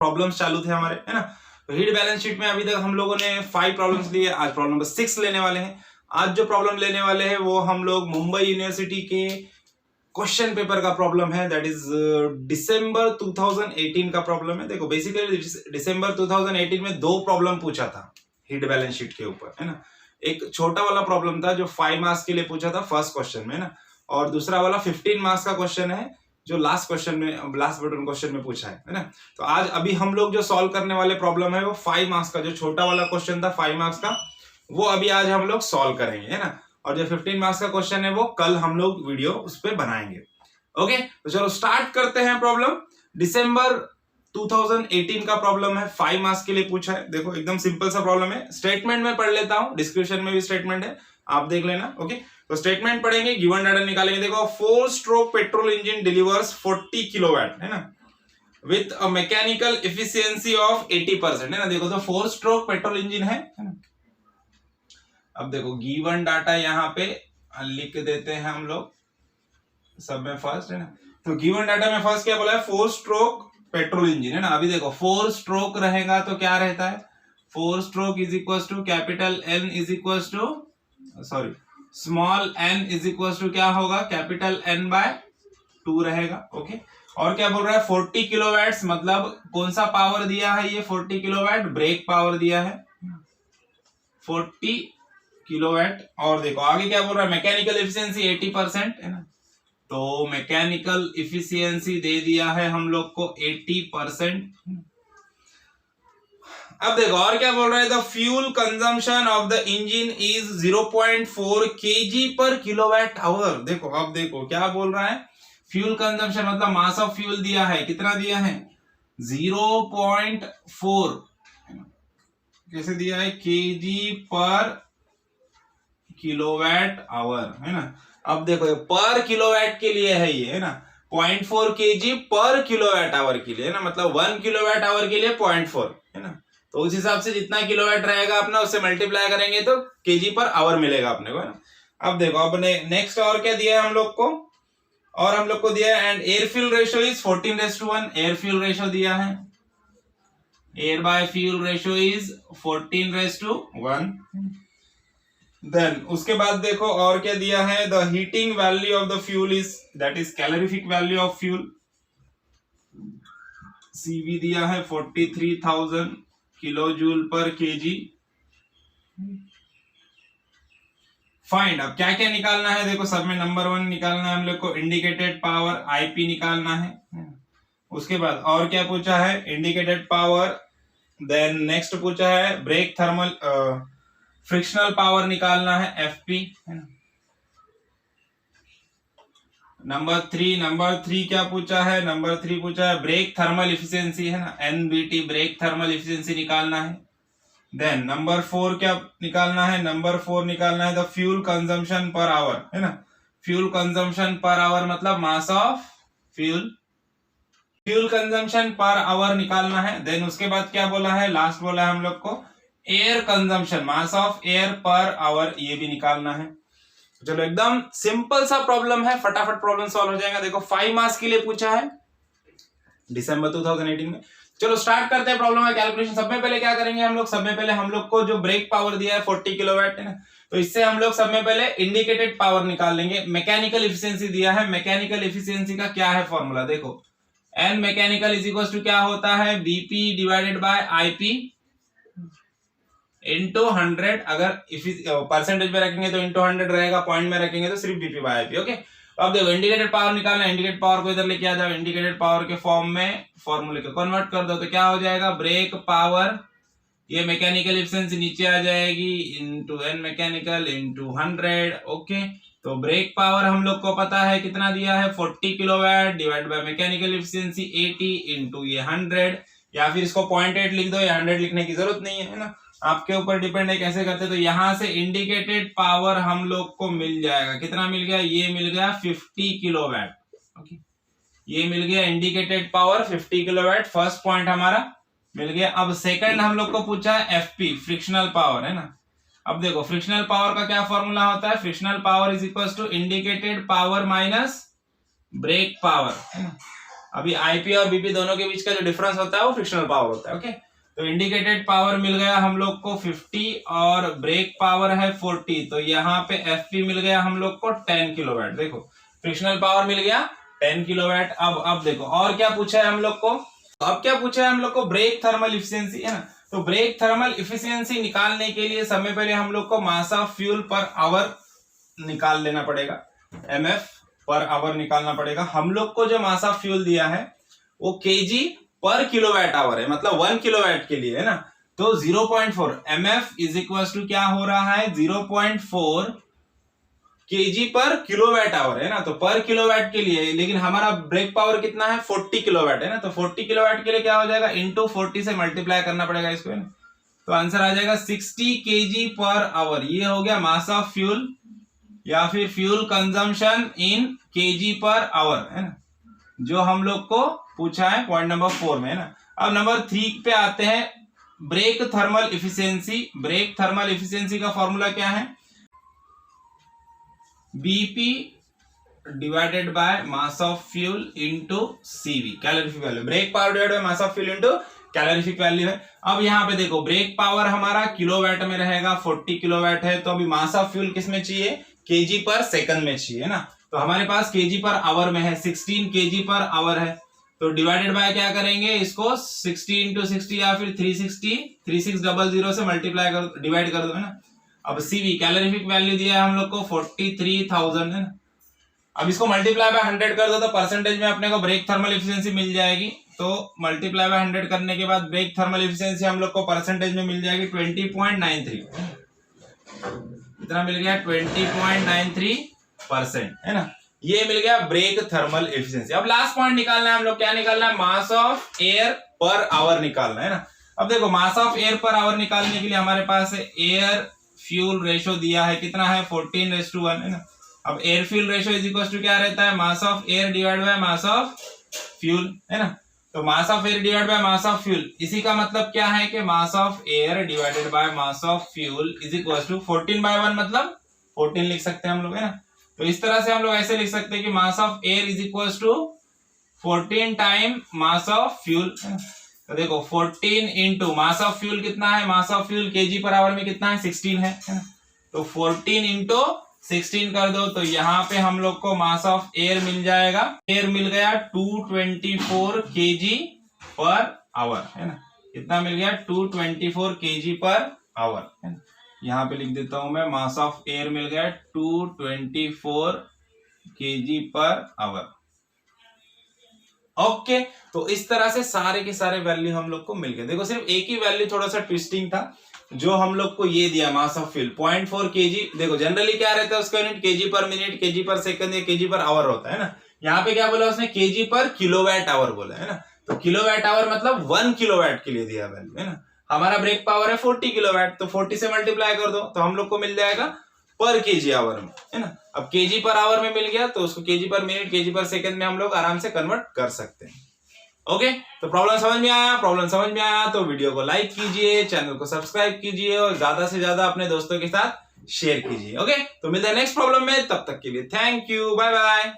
Problems चालू थे हमारे, है ना। तो हीट बैलेंस शीट में अभी तक हम लोगों ने 5 प्रॉब्लम्स लिए, आज प्रॉब्लम नंबर 6 लेने वाले हैं। आज जो प्रॉब्लम लेने वाले हैं वो हम लोग मुंबई यूनिवर्सिटी के क्वेश्चन पेपर का प्रॉब्लम है, दैट इज दिसंबर 2018 का प्रॉब्लम है। देखो बेसिकली दिसंबर 2018 में 2 प्रॉब्लम पूछा था हीट बैलेंस शीट के ऊपर, है ना। एक छोटा वाला प्रॉब्लम था जो 5 मार्क्स के लिए पूछा था फर्स्ट क्वेश्चन में, है ना, और दूसरा वाला 15 मार्क्स का क्वेश्चन है जो लास्ट क्वेश्चन में, लास्ट बटन क्वेश्चन में पूछा है ना। तो आज अभी हम लोग जो सॉल्व करने वाले प्रॉब्लम है वो 5 मार्क्स का, जो छोटा वाला क्वेश्चन था 5 मार्क्स का, वो अभी आज हम लोग सॉल्व करेंगे, है ना। और जो 15 मार्क्स का क्वेश्चन है वो कल हम लोग वीडियो उस पर बनाएंगे। ओके, तो चलो स्टार्ट करते हैं प्रॉब्लम। दिसंबर 2018 का प्रॉब्लम है, 5 मार्क्स के लिए पूछा है। देखो एकदम सिंपल सा प्रॉब्लम है। स्टेटमेंट में पढ़ लेता हूं, डिस्क्रिप्शन में भी स्टेटमेंट है, आप देख लेना। ओके, तो स्टेटमेंट पढ़ेंगे, गिवन डाटा निकालेंगे। देखो 4 stroke petrol engine delivers 40 kilowatt, है ना, with a mechanical efficiency of 80%, है ना। देखो तो 4 स्ट्रोक पेट्रोल इंजन है ना। अब देखो गिवन डाटा यहाँ पे लिख देते हैं हम लोग सब में फर्स्ट, है ना। तो गिवन डाटा में फर्स्ट क्या बोला है, 4 स्ट्रोक पेट्रोल इंजन, है ना। अभी देखो 4 स्ट्रोक रहेगा तो क्या रहता है, 4 stroke is equal to capital N is equal to, sorry, small N is equal to क्या होगा, कैपिटल एन बाय 2 रहेगा। ओके, और क्या बोल रहा है, 40 किलोवाट्स, मतलब कौन सा पावर दिया है ये, 40 किलोवाट ब्रेक पावर दिया है, 40 किलोवाट। और देखो आगे क्या बोल रहा है, मैकेनिकल एफिशिएंसी 80%, है ना। तो मैकेनिकल इफिशियंसी दे दिया है हम लोग को 80%। अब देखो और क्या बोल रहा है, the fuel consumption of the engine is 0.4 kg पर किलोवाट आवर। देखो अब देखो क्या बोल रहा है, फ्यूल कंजम्पशन मतलब मास ऑफ फ्यूल दिया है, कितना दिया है, 0.4, कैसे दिया है, kg पर किलोवाट आवर, है ना। अब देखो पर किलोवाट के लिए है ये, है ना, 0.4 kg पर किलोवाट आवर के लिए, है ना, मतलब 1 किलोवाट आवर के लिए 0.4, है ना। तो उस हिसाब से जितना किलोवाट रहेगा अपना उससे मल्टीप्लाई करेंगे तो केजी पर आवर मिलेगा अपने को, है ना। अब देखो अपने नेक्स्ट और क्या दिया है हम लोग को, और हम लोग को दिया है and air fuel ratio is 14:1, air fuel ratio दिया है, air by fuel ratio is 14:1। Then उसके बाद देखो और क्या दिया है, the heating value of the fuel is, that is calorific value of fuel, CV दिया है 43,000 kilo joule per KG. Find, अब क्या क्या निकालना है, देखो सब में नंबर 1 निकालना है हम लोग को, इंडिकेटेड पावर आईपी निकालना है। उसके बाद और क्या पूछा है, इंडिकेटेड पावर, देन नेक्स्ट पूछा है ब्रेक थर्मल फ्रिक्शनल पावर निकालना है, एफपी, है ना। नंबर 3 क्या पूछा है, नंबर 3 पूछा है ब्रेक थर्मल इफिशियंसी, है ना, एनबीटी ब्रेक थर्मल इफिशियंसी निकालना है। देन नंबर 4 क्या निकालना है, नंबर 4 निकालना है the fuel consumption per hour, है ना, फ्यूल कंजम्पशन पर आवर मतलब मास of fuel, fuel consumption per hour निकालना है। देन उसके बाद क्या बोला है, लास्ट बोला है हम लोग को air consumption, mass of air per hour, ये भी निकालना है। चलो एकदम सिंपल सा प्रॉब्लम है, फटाफट प्रॉब्लम सॉल्व हो जाएगा। देखो 5 मार्क्स के लिए पूछा है दिसंबर 2018 में। चलो स्टार्ट करते हैं प्रॉब्लम का कैलकुलेशन। सब में पहले क्या करेंगे हम लोग, सब में पहले हम लोग को जो ब्रेक पावर दिया है 40 किलोवाट, है ना, तो इससे हम लोग सब में पहले इंडिकेटेड पावर निकाल लेंगे। मैकेनिकल एफिशिएंसी दिया है, मैकेनिकल एफिशिएंसी का क्या है फॉर्मूला, देखो N mechanical is equal to क्या होता है, BP divided by IP into 100, अगर परसेंटेज में रखेंगे तो इंटू 100 रहेगा, पॉइंट में रखेंगे तो सिर्फ बीपी बाय आईपी। ओके, अब देखो इंडिकेटेड पावर निकालना है, इंडिकेटेड पावर को इधर लेके आ जाओ, इंडिकेटेड पावर के फॉर्म में फॉर्मूले को कन्वर्ट कर दो तो क्या हो जाएगा, ब्रेक पावर, ये मैकेनिकल एफिशिएंसी नीचे आ जाएगी into N mechanical into 100। Okay, तो ब्रेक पावर हम लोग को पता है कितना दिया है, 40 kilowatt divide by mechanical efficiency 80 into ये 100, या फिर इसको 0.8 लिख दो, या 100 लिखने की जरूरत नहीं है ना, आपके ऊपर डिपेंड है कैसे करते। तो यहां से इंडिकेटेड पावर हम लोग को मिल जाएगा, कितना मिल गया, ये मिल गया 50 किलोवाट। ओके, ये मिल गया indicated power 50 kilowatt, first point हमारा मिल गया। अब सेकंड हम लोग को पूछा है एफपी, फ्रिक्शनल पावर, है ना। अब देखो फ्रिक्शनल पावर का क्या फॉर्मूला होता है, frictional power is equal to indicated power minus brake power, है ना। अभी आईपी और बीपी दोनों के बीच का जो डिफरेंस होता है वो फ्रिक्शनल पावर होता है। ओके, तो इंडिकेटेड पावर मिल गया हम लोग को 50 और ब्रेक पावर है 40, तो यहाँ पे एफपी मिल गया हम लोग को 10 किलोवाट। देखो फ्रिक्शनल पावर मिल गया 10 किलोवाट। अब देखो और क्या पूछा है हम लोग को, अब क्या पूछा है हम लोग को, ब्रेक थर्मल इफिशियंसी है ना। तो ब्रेक थर्मल इफिशियंसी निकालने के लिए समय पहले हम लोग को मास ऑफ फ्यूल पर आवर निकाल लेना पड़ेगा, एमएफ पर आवर निकालना पड़ेगा। हम लोग को जो मास ऑफ फ्यूल दिया है वो केजी पर किलोवाट आवर है, मतलब 1 किलोवाट के लिए है ना। तो 0.4 एमएफ इज इक्वल टू क्या हो रहा है 0.4 केजी पर किलोवाट आवर है ना। तो पर किलोवाट के लिए, लेकिन हमारा ब्रेक पावर कितना है 40 किलोवाट है ना। तो 40 किलोवाट के लिए क्या हो जाएगा, इंटू 40 से मल्टीप्लाई करना पड़ेगा इसको है ना। तो आंसर आ जाएगा 60 केजी पर आवर। ये हो गया मास ऑफ फ्यूल या फिर fuel consumption in KG per hour है ना, जो हम लोग को पूछा है पॉइंट नंबर 4 में है ना। अब नंबर 3 पे आते हैं, brake thermal efficiency. Brake thermal efficiency का फॉर्मूला क्या है, BP divided by mass of fuel into CV, calorific value. Brake power divided by mass of fuel into calorific value है। अब यहाँ पे देखो ब्रेक पावर हमारा किलोवाट में रहेगा, 40 किलोवाट है। तो अभी मास ऑफ फ्यूल किस में चाहिए, केजी पर सेकंड में चाहिए ना। तो हमारे पास केजी पर आवर में है, 16 केजी पर आवर है। तो डिवाइडेड बाय क्या करेंगे, इसको 60 इंटू 60 या फिर 3600 से मल्टीप्लाई कर, डिवाइड कर दो है ना। अब CV कैलोरीफिक वैल्यू दिया है हम लोग को 43,000 है ना। अब इसको मल्टीप्लाई बाय 100 कर दो तो परसेंटेज में अपने को ब्रेक थर्मल इफिशियंसी मिल जाएगी। तो मल्टीप्लाई बाय 100 करने के बाद ब्रेक थर्मल इफिशियंसी हम लोग को परसेंटेज में मिल जाएगी 20.93। इतना मिल गया 20.93% है ना। ये मिल गया ब्रेक थर्मल इफिशियंसी। अब लास्ट पॉइंट निकालना है हम लोग, क्या निकालना है, mass of air per hour निकालना है ना। अब देखो मास ऑफ एयर पर आवर निकालने के लिए हमारे पास एयर फ्यूल रेशो दिया है, कितना है 14:1 है ना। अब air fuel ratio is equal to क्या रहता है, mass of air divide by mass of fuel है ना। तो mass of air divide by mass of fuel, इसी का मतलब क्या है कि mass of air divided by mass of fuel is equal to 14/1, मतलब 14 लिख सकते हैं हम लोग है ना। तो इस तरह से हम लोग ऐसे लिख सकते हैं कि mass of air is equal to 14 time mass of fuel है ना। तो देखो 14 इंटू मास ऑफ फ्यूल कितना है, mass of fuel KG per hour में कितना है 16 है ना। तो 14 इंटू 16 कर दो तो यहाँ पे हम लोग को मास ऑफ एयर मिल जाएगा, एयर मिल गया 224 केजी पर आवर है ना। कितना मिल गया 224 केजी पर आवर है ना। यहाँ पे लिख देता हूं मैं, मास ऑफ एयर मिल गया 224 केजी पर आवर। ओके, तो इस तरह से सारे के सारे वैल्यू हम लोग को मिल गए। देखो सिर्फ एक ही वैल्यू थोड़ा सा ट्विस्टिंग था, जो हम लोग को ये दिया मास ऑफ फ्यूल 0.4 केजी। देखो जनरली क्या रहता है उसका यूनिट केजी पर मिनट, केजी पर सेकंड या केजी पर आवर होता है ना। यहाँ पे क्या बोला उसने, केजी पर किलोवाट आवर बोला है ना। तो किलोवाट आवर मतलब 1 किलोवाट के लिए दिया वैल्यू है ना। हमारा ब्रेक पावर है 40 किलोवाट, तो 40 से मल्टीप्लाई कर दो तो हम लोग को मिल जाएगा पर केजी आवर में है ना। अब केजी पर आवर में मिल गया तो उसको केजी पर मिनट, केजी पर सेकंड में हम लोग आराम से कन्वर्ट कर सकते हैं। ओके, तो प्रॉब्लम समझ में आया, प्रॉब्लम समझ में आया तो वीडियो को लाइक कीजिए, चैनल को सब्सक्राइब कीजिए और ज्यादा से ज्यादा अपने दोस्तों के साथ शेयर कीजिए। ओके, तो मिलते हैं नेक्स्ट प्रॉब्लम में, तब तक के लिए थैंक यू, बाय बाय।